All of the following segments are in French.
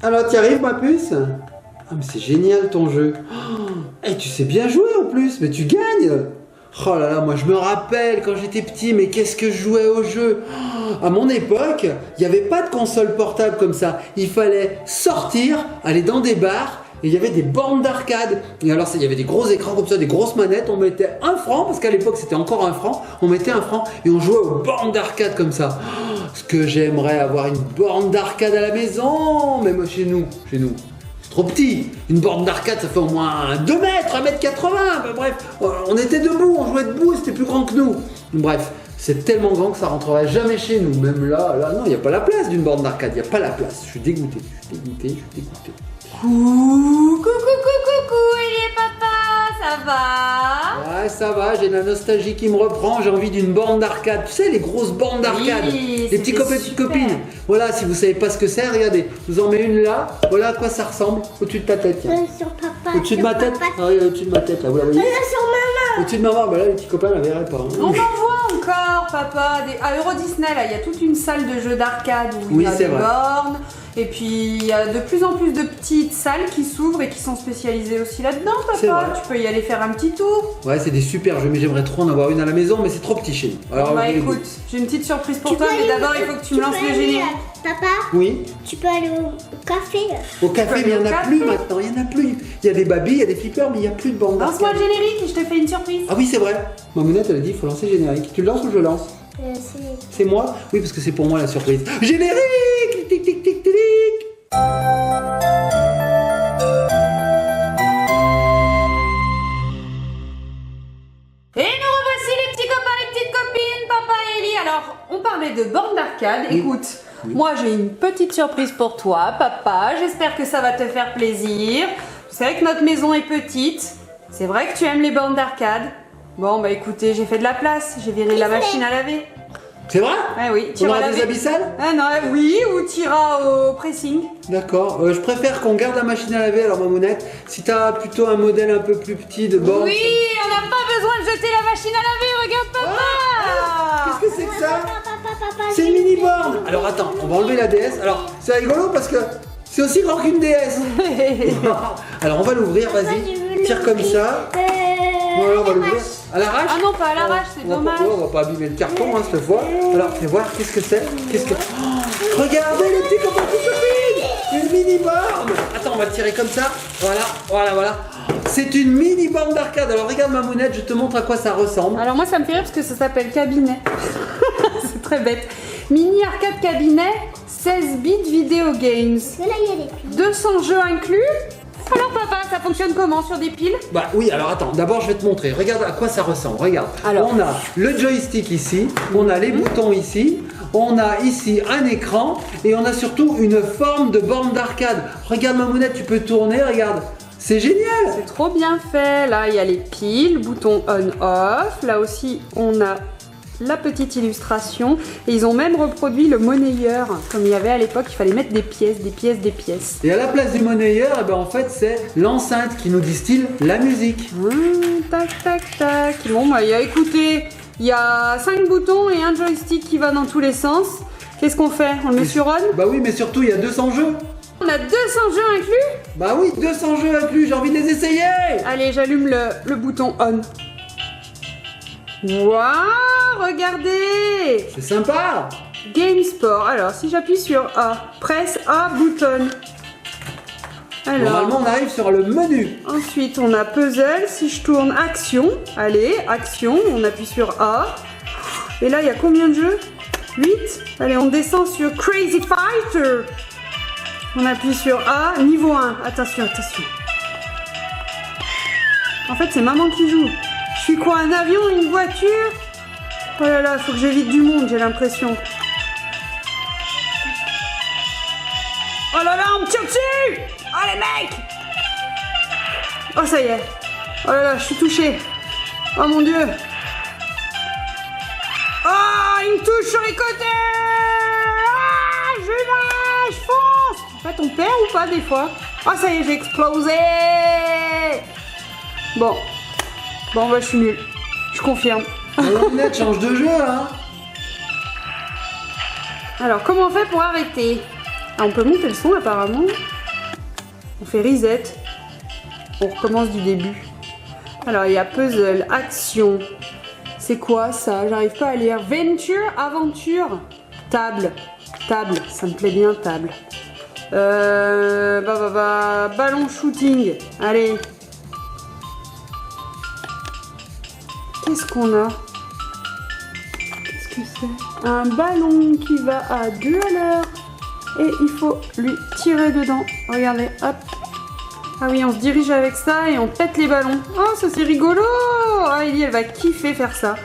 Alors, t'y arrives, ma puce? Ah, mais c'est génial ton jeu. Et tu sais bien jouer en plus, mais tu gagnes. Oh là là, moi je me rappelle quand j'étais petit, mais qu'est-ce que je jouais au jeu. À mon époque, il n'y avait pas de console portable comme ça. Il fallait sortir, aller dans des bars. Et il y avait des bornes d'arcade. Et alors, il y avait des gros écrans comme ça, des grosses manettes. On mettait 1 franc, parce qu'à l'époque c'était encore 1 franc. On mettait 1 franc et on jouait aux bornes d'arcade comme ça. Ce que j'aimerais avoir une borne d'arcade à la maison. Même chez nous. C'est trop petit. Une borne d'arcade, ça fait au moins 2 mètres, 1m80. Ben, bref, on était debout, on jouait debout, c'était plus grand que nous. Bref, c'est tellement grand que ça rentrerait jamais chez nous. Même là, non, il n'y a pas la place d'une borne d'arcade. Il n'y a pas la place. Je suis dégoûté. Coucou, il est papa, ça va? Ouais, ça va, j'ai la nostalgie qui me reprend, j'ai envie d'une borne d'arcade. Tu sais, les grosses bornes d'arcade, oui, les petits copains et petites copines. Voilà, si vous savez pas ce que c'est, regardez, je vous en mets une là, voilà à quoi ça ressemble, au-dessus de ta tête. Sur papa. Au-dessus de ma tête? Ah oui, au-dessus de ma tête, là, vous la voyez? Sur maman. Au-dessus de maman, bah là, les petits copains la verraient pas. Hein. On en voit encore, papa. À Euro Disney, là, il y a toute une salle de jeux d'arcade où il y a des bornes. Et puis, il y a de plus en plus de petites salles qui s'ouvrent et qui sont spécialisées aussi là-dedans, papa. Tu peux y aller faire un petit tour. Ouais, c'est des super jeux, mais j'aimerais trop en avoir une à la maison, mais c'est trop petit chez nous. Alors, bah écoute, j'ai une petite surprise pour toi, mais d'abord, il faut que tu me lances le générique. Papa? Oui? Tu peux aller au café. Au café, mais il n'y en a plus maintenant, il n'y en a plus. Il y a des babilles, il y a des flippers, mais il n'y a plus de bandes d'arcade. Lance-moi le générique et je te fais une surprise. Ah oui, c'est vrai. Mamounette, elle a dit il faut lancer le générique. Tu le lances ou je le lance? C'est moi? Oui, parce que c'est pour moi la surprise. Générique! Tic, tic, tic, tic, tic. Et nous revoici les petits copains, les petites copines, papa et Ellie. Alors, on parlait de bornes d'arcade. Oui. Écoute, moi j'ai une petite surprise pour toi, papa. J'espère que ça va te faire plaisir. C'est vrai que notre maison est petite. C'est vrai que tu aimes les bornes d'arcade. Bon, bah écoutez, j'ai fait de la place. J'ai viré la machine à laver. C'est vrai? Ah oui, On aura des abyssales? Ah non, oui, ou t'iras au pressing. D'accord. Je préfère qu'on garde la machine à laver, alors Mamounette. Si t'as plutôt un modèle un peu plus petit de borne. Oui, on n'a pas besoin de jeter la machine à laver, regarde papa. Qu'est-ce que c'est que ça? C'est une mini borne. Alors attends, on va enlever la DS. Alors, c'est rigolo parce que c'est aussi grand qu'une DS. Alors on va l'ouvrir, vas-y. Tire comme ça. Voilà, on va l'ouvrir. À l'arrache? Ah non, pas à l'arrache, c'est dommage. On va pas abîmer le carton cette fois. Alors fais voir, qu'est-ce que c'est? Oh, regardez les petits copains et copines! Une mini borne! Attends, on va le tirer comme ça. Voilà. C'est une mini borne d'arcade. Alors regarde Mamounette, je te montre à quoi ça ressemble. Alors moi ça me fait rire parce que ça s'appelle cabinet. C'est très bête. Mini arcade cabinet, 16 bits video games. Là, il y a des piles. 200 jeux inclus. Alors papa, ça fonctionne comment sur des piles? Bah oui, alors attends, d'abord je vais te montrer. Regarde à quoi ça ressemble. Regarde. Alors. On a le joystick ici, on a les boutons ici, on a ici un écran et on a surtout une forme de borne d'arcade. Regarde Mamounette, tu peux tourner, regarde. C'est génial! C'est trop bien fait. Là, il y a les piles, bouton on-off. Là aussi, on a la petite illustration. Et ils ont même reproduit le monnayeur. Comme il y avait à l'époque, il fallait mettre des pièces. Et à la place du monnayeur, eh ben, en fait, c'est l'enceinte qui nous distille la musique. Tac. Bon, bah, écoutez, il y a 5 boutons et un joystick qui va dans tous les sens. Qu'est-ce qu'on fait? On le met sur on? Bah oui, mais surtout, il y a 200 jeux. On a 200 jeux inclus? Bah oui, 200 jeux inclus, j'ai envie de les essayer. Allez, j'allume le bouton on. Waouh, regardez! C'est sympa. Game Sport. Alors, si j'appuie sur A, presse A button. Alors, Normalement, on arrive sur le menu. ensuite, on a puzzle. Si je tourne action, allez, action, on appuie sur A. Et là, il y a combien de jeux? 8. Allez, on descend sur Crazy Fighter. On appuie sur A, niveau 1. Attention. En fait, c'est maman qui joue. Je suis quoi, un avion, une voiture? Oh là là, faut que j'évite du monde, j'ai l'impression. Oh là là, on me tire dessus! Oh les mecs! Oh ça y est. Oh là là, je suis touchée. Oh mon dieu. Oh, il me touche sur les côtés! Ah, je fonce! En fait, on perd ou pas des fois? Oh ça y est, j'ai explosé! Bon, bah je suis nulle. Je confirme. Mamounette, change de jeu, hein. Alors, comment on fait pour arrêter? Ah, on peut monter le son apparemment. On fait reset. On recommence du début. Alors il y a puzzle, action. C'est quoi ça? J'arrive pas à lire. Venture, aventure. Table. Table, ça me plaît bien, table. Ballon shooting. Allez. Qu'est-ce qu'on a? Qu'est-ce que c'est? Un ballon qui va à 2 à l'heure. Et il faut lui tirer dedans. Regardez, hop. Ah oui, on se dirige avec ça et on pète les ballons. Oh, ça c'est rigolo! Ah, Ellie, elle va kiffer faire ça.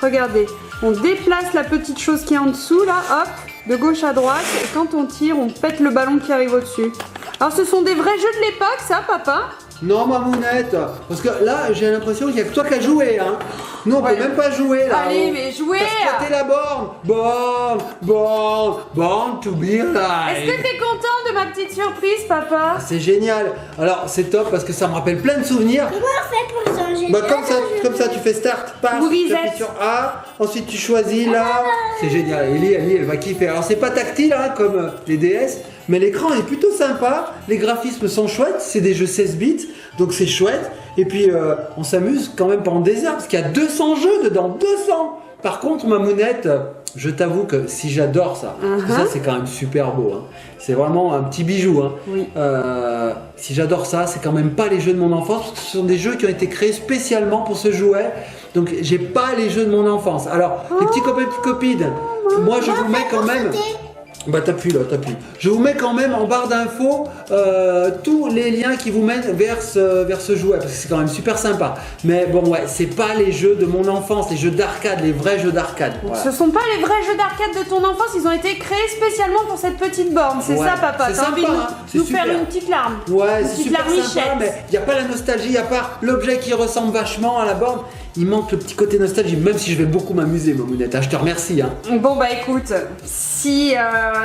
Regardez, on déplace la petite chose qui est en dessous, là, hop, de gauche à droite. Et quand on tire, on pète le ballon qui arrive au-dessus. Alors, ce sont des vrais jeux de l'époque, ça, papa? Non, Mamounette, parce que là, j'ai l'impression qu'il n'y a que toi qui as joué, hein. Nous, on peut même pas jouer, là. Allez, mais jouez! T'as squatté la borne. Born to be alive. Est-ce que t'es content de ma petite surprise, papa? C'est génial. Alors, c'est top parce que ça me rappelle plein de souvenirs. Comment on fait pour changer? Bah, comme ça, tu fais start, paf, Vous tu reset. appuies sur A, ensuite tu choisis là. C'est génial. Ellie, elle va kiffer. Alors, c'est pas tactile, hein, comme les DS, mais l'écran est plutôt sympa. Les graphismes sont chouettes. C'est des jeux 16 bits, donc c'est chouette. Et puis, on s'amuse quand même pendant des heures parce qu'il y a 200 jeux dedans. 200! Par contre, Mamounette, je t'avoue que si j'adore ça, ça c'est quand même super beau. Hein. C'est vraiment un petit bijou. Hein. Oui. Si j'adore ça, c'est quand même pas les jeux de mon enfance, parce que ce sont des jeux qui ont été créés spécialement pour ce jouet. Donc j'ai pas les jeux de mon enfance. Alors, les petits copains et petites copines, moi je vous mets quand même. Bah t'appuies là, t'appuies. Je vous mets quand même en barre d'infos tous les liens qui vous mènent vers ce jouet, parce que c'est quand même super sympa. Mais bon ouais, c'est pas les jeux de mon enfance, les jeux d'arcade, les vrais jeux d'arcade. Voilà. Ce sont pas les vrais jeux d'arcade de ton enfance, ils ont été créés spécialement pour cette petite borne. C'est Ouais, ça, papa. c'est T'as envie sympa, de hein, c'est nous super. faire une petite larme. Ouais, Une c'est petite super sympa, larmichette. mais il n'y a pas la nostalgie, il n'y a pas l'objet qui ressemble vachement à la borne. Il manque le petit côté nostalgie, même si je vais beaucoup m'amuser, Mamounette. Ah, je te remercie. Hein. Bon bah écoute, si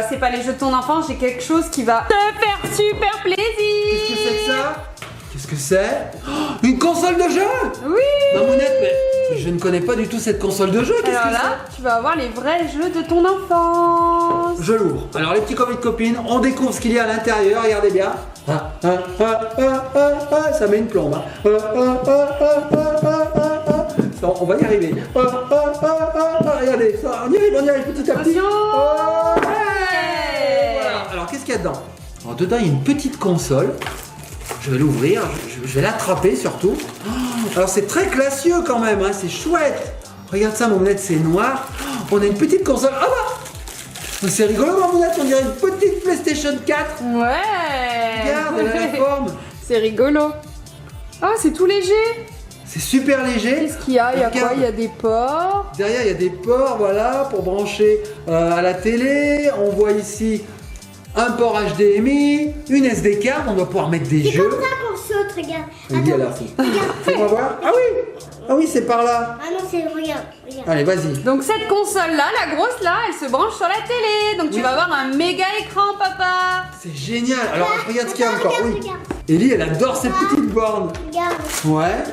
c'est pas les jeux de ton enfance, j'ai quelque chose qui va te faire super plaisir. Qu'est-ce que c'est que ça? Qu'est-ce que c'est? Oh, une console de jeu? Oui. Mamounette, mais je ne connais pas du tout cette console de jeu. Qu'est-ce Alors que là, tu vas avoir les vrais jeux de ton enfance. c'est? Je l'ouvre. Alors les petits copains et copines, on découvre ce qu'il y a à l'intérieur. Regardez bien. Ça met une plombe. Hein. Non, on va y arriver. Regardez, ça, on y arrive petit à petit. Attention. Voilà. Alors qu'est-ce qu'il y a dedans? Alors dedans il y a une petite console. Je vais l'ouvrir, je vais l'attraper surtout. Oh, alors c'est très classieux quand même, hein, c'est chouette. Regarde ça, Mamounette, c'est noir. Oh, on a une petite console. Ah bah, c'est rigolo, Mamounette, on dirait une petite PlayStation 4. Ouais. Regarde, elle a la forme. C'est rigolo. Ah, c'est tout léger. C'est super léger. Qu'est-ce qu'il y a? Il y a quoi? Regarde. Il y a des ports. Derrière, il y a des ports, voilà, pour brancher à la télé. On voit ici un port HDMI, une SD card. On doit pouvoir mettre des C'est jeux. comme ça qu'on saute, regarde. Il y a là. Fais-moi voir. Ah oui, c'est par là. Ah non, c'est, regarde. Allez, vas-y. Donc cette console-là, la grosse là, elle se branche sur la télé. Donc tu vas avoir un méga écran, papa. C'est génial. Alors, regarde ce qu'il y a encore. Oui. Regarde. Ellie, elle adore cette petite borne. Regarde. Ouais.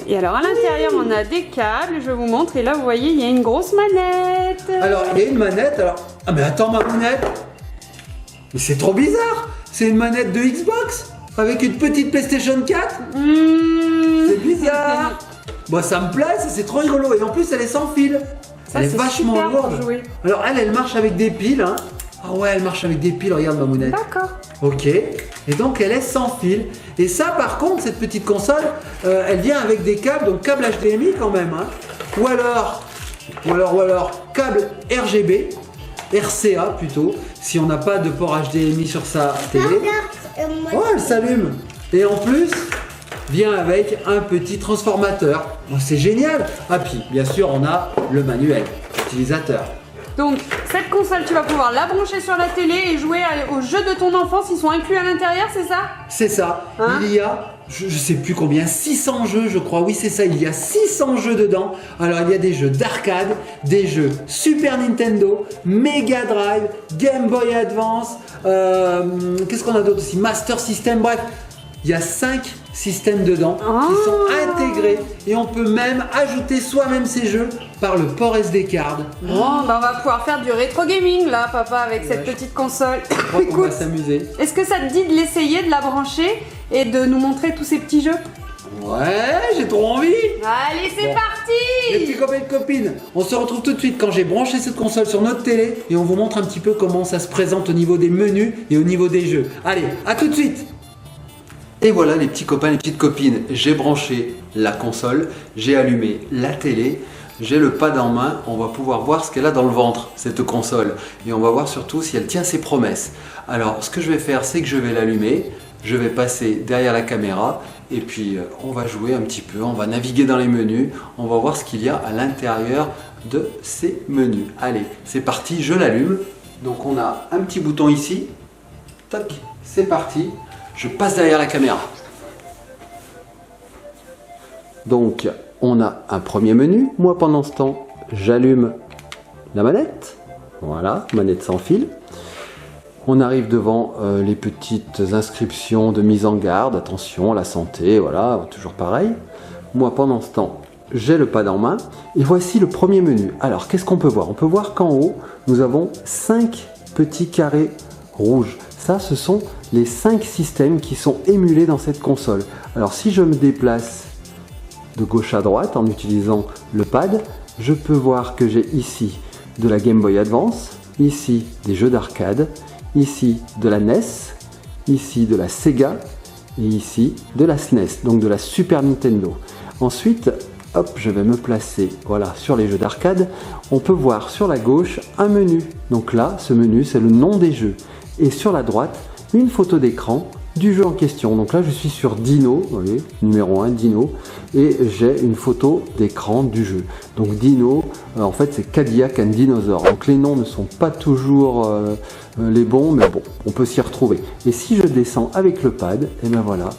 Et alors à l'intérieur, on a des câbles. Je vous montre. Et là, vous voyez, il y a une grosse manette. Alors, il y a une manette. Alors, ah mais attends, ma manette. Mais c'est trop bizarre. C'est une manette de Xbox avec une petite PlayStation 4. C'est bizarre. Bon, ça me plaît, c'est trop rigolo. Et en plus, elle est sans fil. Ça, elle est c'est vachement super pour lourde. jouer. Alors, elle marche avec des piles. Hein. Ah ouais, elle marche avec des piles. Regarde ma monnaie. D'accord. Ok. Et donc, elle est sans fil. Et ça, par contre, cette petite console, elle vient avec des câbles, donc câble HDMI quand même. Hein. Ou alors, câble RGB, RCA plutôt, si on n'a pas de port HDMI sur sa télé. Regarde. Oh, elle s'allume. Et en plus, vient avec un petit transformateur. Oh, c'est génial. Ah, puis, bien sûr, on a le manuel utilisateur. Donc cette console, tu vas pouvoir la brancher sur la télé et jouer aux jeux de ton enfance. Ils sont inclus à l'intérieur, c'est ça? C'est ça. Hein? Il y a, je sais plus combien, 600 jeux, je crois. Oui, c'est ça. Il y a 600 jeux dedans. Alors, il y a des jeux d'arcade, des jeux Super Nintendo, Mega Drive, Game Boy Advance. Qu'est-ce qu'on a d'autre aussi? Master System. Bref, Il y a 5 systèmes dedans qui sont intégrés et on peut même ajouter soi-même ces jeux par le port SD card. Bon, bah on va pouvoir faire du rétro gaming là, papa, avec cette petite console. Je crois qu'on va s'amuser. Est-ce que ça te dit de l'essayer, de la brancher et de nous montrer tous ces petits jeux? Ouais, j'ai trop envie. Allez, c'est parti! Les petits copains et copines, on se retrouve tout de suite quand j'ai branché cette console sur notre télé et on vous montre un petit peu comment ça se présente au niveau des menus et au niveau des jeux. Allez, à tout de suite! Et voilà les petits copains, les petites copines, j'ai branché la console, j'ai allumé la télé, j'ai le pad en main, on va pouvoir voir ce qu'elle a dans le ventre, cette console. Et on va voir surtout si elle tient ses promesses. Alors ce que je vais faire, c'est que je vais l'allumer, je vais passer derrière la caméra et puis on va jouer un petit peu, on va naviguer dans les menus, on va voir ce qu'il y a à l'intérieur de ces menus. Allez, c'est parti, je l'allume. Donc on a un petit bouton ici, toc, c'est parti. Je passe derrière la caméra. Donc, on a un premier menu. Moi, pendant ce temps, j'allume la manette. Voilà, manette sans fil. On arrive devant les petites inscriptions de mise en garde. Attention, la santé, voilà, toujours pareil. Moi, pendant ce temps, j'ai le pad en main. Et voici le premier menu. Alors, qu'est-ce qu'on peut voir? On peut voir qu'en haut, nous avons 5 petits carrés rouges. Ça, ce sont les 5 systèmes qui sont émulés dans cette console. Alors si je me déplace de gauche à droite en utilisant le pad, je peux voir que j'ai ici de la Game Boy Advance, ici des jeux d'arcade, ici de la NES, ici de la Sega et ici de la SNES, donc de la Super Nintendo. Ensuite, hop, je vais me placer voilà, sur les jeux d'arcade. On peut voir sur la gauche un menu. Donc là, ce menu, c'est le nom des jeux. Et sur la droite, une photo d'écran du jeu en question. Donc là, je suis sur Dino, vous voyez, numéro 1, Dino, et j'ai une photo d'écran du jeu. Donc Dino, en fait, c'est Cadillac and Dinosaur. Donc les noms ne sont pas toujours les bons, mais bon, on peut s'y retrouver. Et si je descends avec le pad, et ben voilà,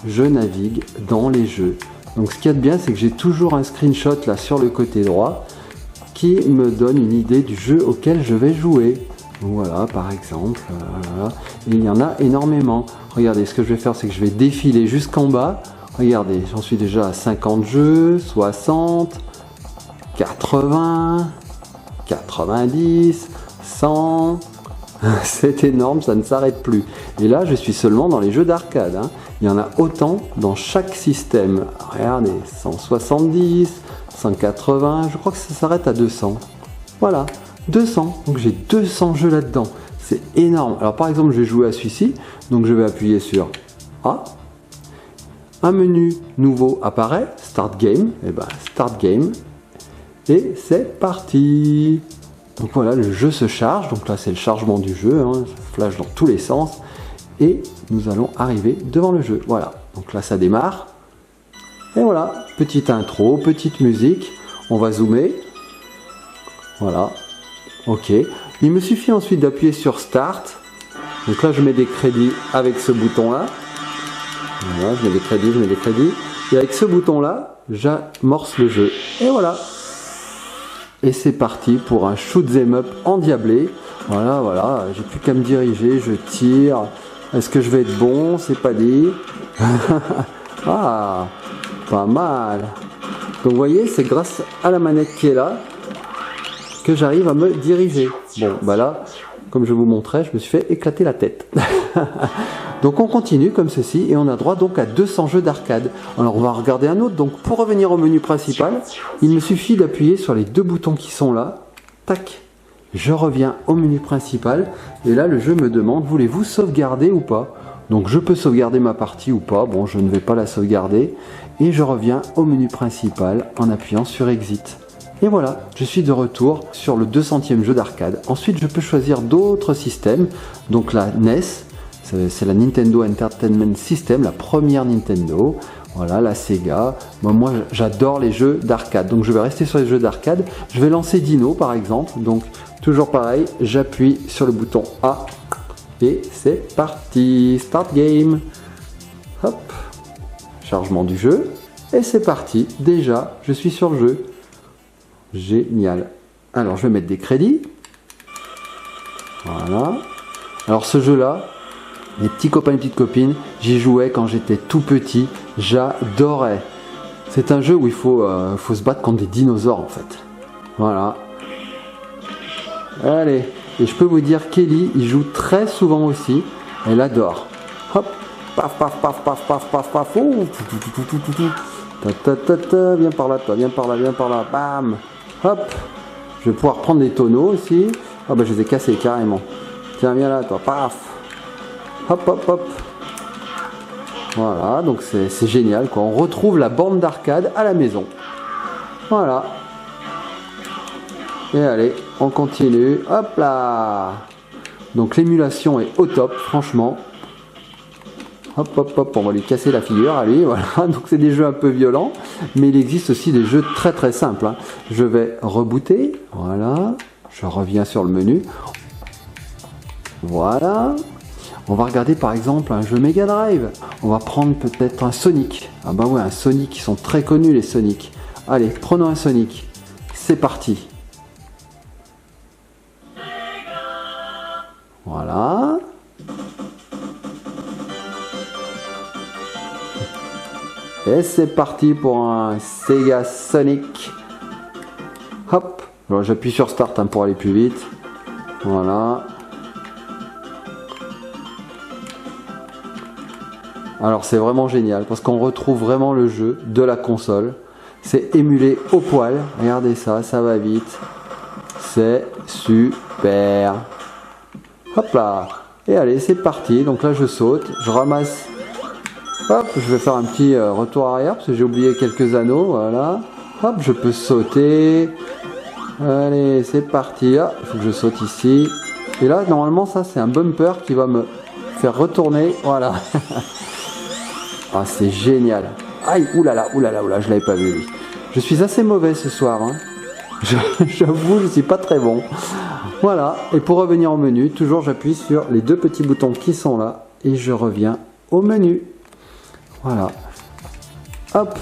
je navigue dans les jeux. Donc ce qu'il y a de bien, c'est que j'ai toujours un screenshot là sur le côté droit qui me donne une idée du jeu auquel je vais jouer. Voilà, par exemple, voilà. Et il y en a énormément. Regardez, ce que je vais faire, c'est que je vais défiler jusqu'en bas. Regardez, j'en suis déjà à 50 jeux, 60, 80, 90, 100. C'est énorme, ça ne s'arrête plus. Et là, je suis seulement dans les jeux d'arcade. Hein. Il y en a autant dans chaque système. Regardez, 170, 180, je crois que ça s'arrête à 200. Voilà. 200, donc j'ai 200 jeux là-dedans, c'est énorme. Alors par exemple, je vais jouer à celui-ci, donc je vais appuyer sur A, un menu nouveau apparaît, Start Game, et ben Start Game, et c'est parti. Donc voilà, le jeu se charge, donc là c'est le chargement du jeu, hein, ça flash dans tous les sens, et nous allons arriver devant le jeu. Voilà, donc là ça démarre, et voilà, petite intro, petite musique, on va zoomer, voilà. Ok, il me suffit ensuite d'appuyer sur Start. Donc là, je mets des crédits avec ce bouton-là. Voilà, je mets des crédits. Et avec ce bouton-là, j'amorce le jeu. Et voilà. Et c'est parti pour un shoot 'em up endiablé. Voilà, voilà, j'ai plus qu'à me diriger, je tire. Est-ce que je vais être bon? C'est pas dit. Ah, pas mal. Donc vous voyez, c'est grâce à la manette qui est là que j'arrive à me diriger. Bon, bah là, comme je vous montrais, je me suis fait éclater la tête. Donc on continue comme ceci et on a droit donc à 200 jeux d'arcade. Alors on va regarder un autre. Donc pour revenir au menu principal, il me suffit d'appuyer sur les deux boutons qui sont là. Tac, je reviens au menu principal et là le jeu me demande voulez-vous sauvegarder ou pas? Donc je peux sauvegarder ma partie ou pas. Bon, je ne vais pas la sauvegarder et je reviens au menu principal en appuyant sur Exit. Et voilà, je suis de retour sur le 200e jeu d'arcade. Ensuite, je peux choisir d'autres systèmes. Donc la NES, c'est la Nintendo Entertainment System, la première Nintendo. Voilà, la Sega. Bon, moi, j'adore les jeux d'arcade. Donc je vais rester sur les jeux d'arcade. Je vais lancer Dino, par exemple. Donc toujours pareil, j'appuie sur le bouton A. Et c'est parti. Start game. Hop. Chargement du jeu. Et c'est parti. Déjà, je suis sur le jeu. Génial. Alors je vais mettre des crédits. Voilà. Alors ce jeu là, Les petits copains et petites copines, j'y jouais quand j'étais tout petit, j'adorais. C'est un jeu où il faut se battre contre des dinosaures en fait. Voilà. Allez, et je peux vous dire Kelly, il joue très souvent aussi, elle adore. Hop, paf, paf, paf, paf, paf, paf, paf, ouh, viens par là, toi, viens par là, viens par là, bam, hop. Je vais pouvoir prendre des tonneaux aussi. Ah bah je les ai cassés carrément. Tiens, viens là, toi, paf. Hop, hop, hop. Voilà, donc c'est génial quoi. On retrouve la borne d'arcade à la maison. Voilà. Et allez, on continue. Hop là. Donc l'émulation est au top, franchement. Hop, hop, hop, on va lui casser la figure à lui. Voilà, donc c'est des jeux un peu violents. Mais il existe aussi des jeux très très simples. Hein. Je vais rebooter. Voilà. Je reviens sur le menu. Voilà. On va regarder par exemple un jeu Mega Drive. On va prendre peut-être un Sonic. Ah bah ouais, un Sonic, ils sont très connus les Sonic. Allez, prenons un Sonic. C'est parti. Voilà. Et c'est parti pour un Sega Sonic. Hop. Alors j'appuie sur Start hein, pour aller plus vite. Voilà. Alors c'est vraiment génial parce qu'on retrouve vraiment le jeu de la console. C'est émulé au poil. Regardez ça, ça va vite. C'est super. Hop là. Et allez, c'est parti. Donc là je saute, je ramasse. Hop, je vais faire un petit retour arrière parce que j'ai oublié quelques anneaux. Voilà. Hop, je peux sauter. Allez, c'est parti. Ah, il faut que je saute ici. Et là, normalement, ça c'est un bumper qui va me faire retourner. Voilà. Ah, c'est génial. Aïe, oulala, oulala, oulala, je l'avais pas vu lui. Je suis assez mauvais ce soir. Hein. J'avoue, je suis pas très bon. Voilà, et pour revenir au menu, toujours j'appuie sur les deux petits boutons qui sont là et je reviens au menu. Voilà. Hop.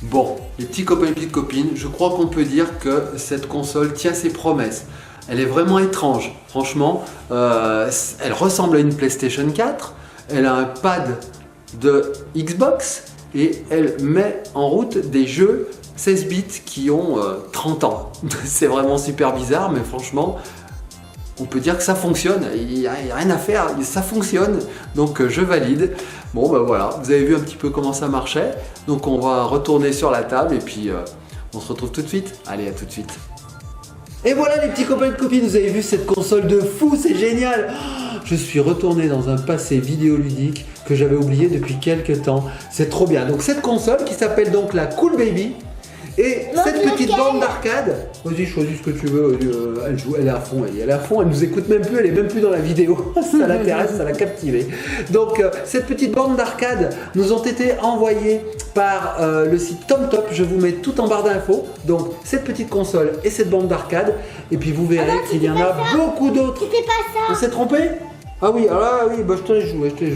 Bon, les petits copains et petites copines, je crois qu'on peut dire que cette console tient ses promesses. Elle est vraiment étrange. Franchement, elle ressemble à une PlayStation 4. Elle a un pad de Xbox et elle met en route des jeux 16 bits qui ont 30 ans. C'est vraiment super bizarre, mais franchement, on peut dire que ça fonctionne. Il n'y a rien à faire, ça fonctionne. Donc je valide. Bon ben voilà, vous avez vu un petit peu comment ça marchait. Donc on va retourner sur la table et puis on se retrouve tout de suite. Allez, à tout de suite. Et voilà les petits copains et copines, vous avez vu cette console de fou, c'est génial. Je suis retourné dans un passé vidéoludique que j'avais oublié depuis quelques temps. C'est trop bien. Donc cette console qui s'appelle donc la Cool Baby. Et cette petite borne d'arcade, vas-y choisis ce que tu veux, elle joue, elle est à fond, elle est à fond, elle nous écoute même plus, elle est même plus dans la vidéo, ça l'intéresse, ça l'a captivé. Donc cette petite borne d'arcade nous ont été envoyées par le site TomTop, je vous mets tout en barre d'infos, donc cette petite console et cette borne d'arcade, et puis vous verrez qu'il y en a beaucoup d'autres. C'était pas ça. On s'est trompé? Ah oui, alors là, oui, bah, je te l'ai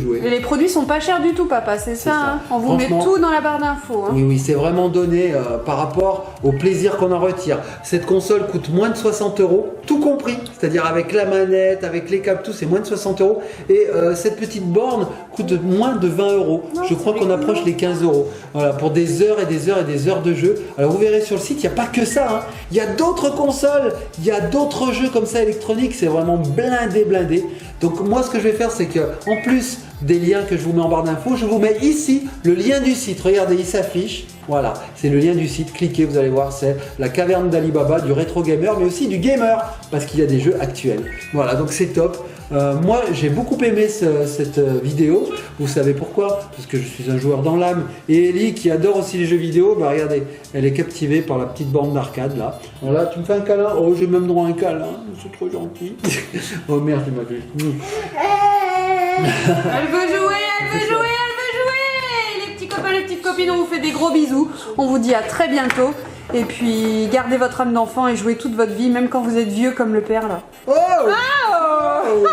joué, Et les produits sont pas chers du tout, papa, c'est ça, hein. On vous met tout dans la barre d'infos. Hein. Oui, oui, c'est vraiment donné par rapport au plaisir qu'on en retire. Cette console coûte moins de 60 €, tout compris, c'est-à-dire avec la manette, avec les câbles, tout, c'est moins de 60 €. Et cette petite borne coûte moins de 20 €. Je crois qu'on approche les 15 €. Voilà, pour des heures et des heures et des heures de jeu. Alors vous verrez sur le site, il n'y a pas que ça. Hein. Il y a d'autres consoles, il y a d'autres jeux comme ça électroniques, c'est vraiment blindé. Donc moi ce que je vais faire c'est que en plus des liens que je vous mets en barre d'infos, je vous mets ici le lien du site. Regardez, il s'affiche. Voilà, c'est le lien du site. Cliquez, vous allez voir, c'est la caverne d'Ali Baba, du rétro gamer, mais aussi du gamer, parce qu'il y a des jeux actuels. Voilà, donc c'est top. Moi, j'ai beaucoup aimé cette vidéo. Vous savez pourquoi? Parce que je suis un joueur dans l'âme. Et Ellie, qui adore aussi les jeux vidéo, bah regardez, elle est captivée par la petite borne d'arcade là. Voilà, tu me fais un câlin? Oh, j'ai même droit à un câlin. C'est trop gentil. Oh merde, il m'a vu. Elle veut jouer, elle veut jouer, elle veut jouer. Les petits copains, les petites copines, on vous fait des gros bisous. On vous dit à très bientôt. Et puis, gardez votre âme d'enfant et jouez toute votre vie, même quand vous êtes vieux comme le père là. Oh, oh.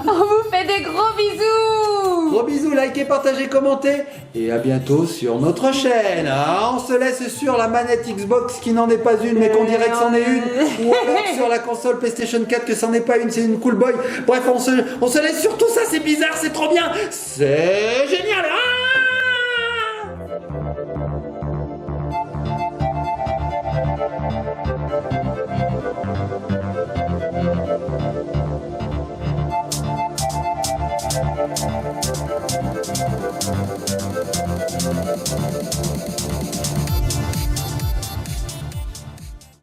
On vous fait des gros bisous. Gros bisous, likez, partagez, commentez. Et à bientôt sur notre chaîne. Ah, on se laisse sur la manette Xbox qui n'en est pas une, mais qu'on dirait que c'en est une. Ou alors sur la console PlayStation 4 que c'en est pas une, c'est une cool boy. Bref, on se laisse sur tout ça, c'est bizarre, c'est trop bien. C'est génial. Ah